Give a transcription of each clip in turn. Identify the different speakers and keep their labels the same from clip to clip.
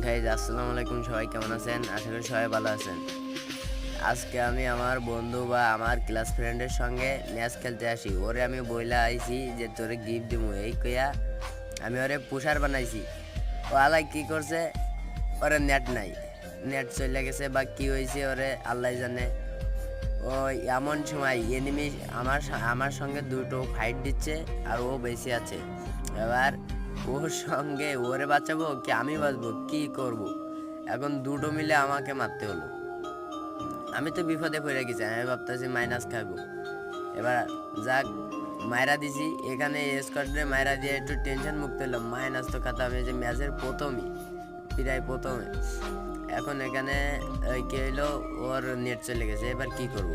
Speaker 1: Guys আসসালামু আলাইকুম, সবাই কেমন আছেন? আশা করি সবাই ভালো আছেন। আজকে আমি আমার বন্ধু বা আমার ক্লাস ফ্রেন্ডের সঙ্গে ম্যাচ খেলতে আসি। ওরে আমি বইলা আইছি যে তোরে গিফট দিমু, এই কইয়া আমি ওরে পুষার বানাইছি। ও আলাই কি করছে, ওরে নেট নাই, নেট চলে গেছে বা কি হয়েছে ওরে আল্লাহ জানে। ও এমন সময় এনিমি আমার সঙ্গে দুটো ফাইট দিচ্ছে আর ও বেঁচে আছে। এবার ওর সঙ্গে ওরে বাঁচাবো কি আমি বাঁচবো, কি করব? এখন দুটো মিলে আমাকে মারতে হলো। আমি তো বিপদে পড়ে গেছি, আমি ভাবতেছি মাইনাস খাবো। এবার যাক, মায়েরা দিছি এখানে স্কোয়াডে, মায়েরা দিয়ে একটু টেনশন মুক্ত হলাম। মাইনাস তো খাতাম, এই যে ম্যাচের প্রথমই, প্রায় প্রথমে। এখন এখানে কি হইলো, ওর নেট চলে গেছে। এবার কি করব?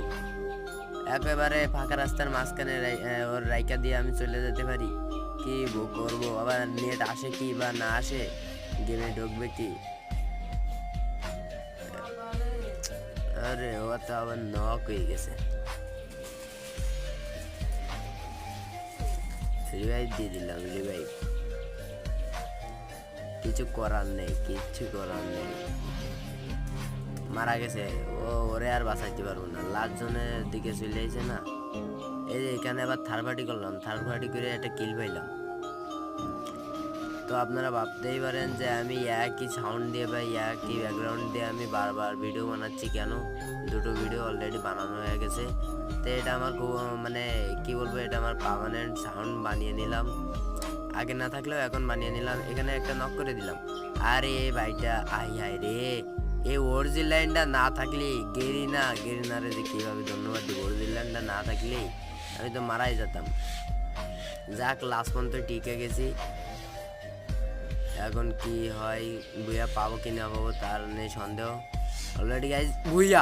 Speaker 1: একেবারে ফাঁকা রাস্তার মাঝখানে ওর রাইকা দিয়ে আমি চলে যেতে পারি? কি করবো? আবার নেট আসে কি বা না আসে, গেমে ঢুকবে কি? আরে ও তো আবার নক হয়ে গেছে। রিভাইভ দিয়ে দিলাম, রিভাইভ। কিছু করার নেই, কিচ্ছু করার নেই। মারা গেছে ও, ওরে আর বাঁচাইতে পারবো না। লাস্ট জনের দিকে চলে এসেছে না। এই যে এখানে আবার থার্ড পার্টি করলাম, থার্ড পার্টি করে একটা কিল পাইলাম। তো আপনারা ভাবতেই পারেন যে আমি একই সাউন্ড দিয়ে বা একই ব্যাকগ্রাউন্ড দিয়ে আমি বারবার ভিডিও বানাচ্ছি কেন। দুটো ভিডিও অলরেডি বানানো হয়ে গেছে। তো এটা আমার মানে কি বলবো, এটা আমার পার্মানেন্ট সাউন্ড বানিয়ে নিলাম। আগে না থাকলেও এখন বানিয়ে নিলাম। এখানে একটা নক করে দিলাম। আরে ভাইটা আই হাই রে, এই অরিজিনাল লাইনটা না থাকলে গেরিনারে যে কীভাবে ধন্যবাদ দিব। অরিজিনাল লাইনটা না থাকলে আমি তো মারাই যেতাম। যাক, লাস্ট পর্যন্ত টিকে গেছি। এখন কি হয়, বুয়া পাবো কি না পাবো তার নেই সন্দেহ। অলরেডি গাইজ বুয়া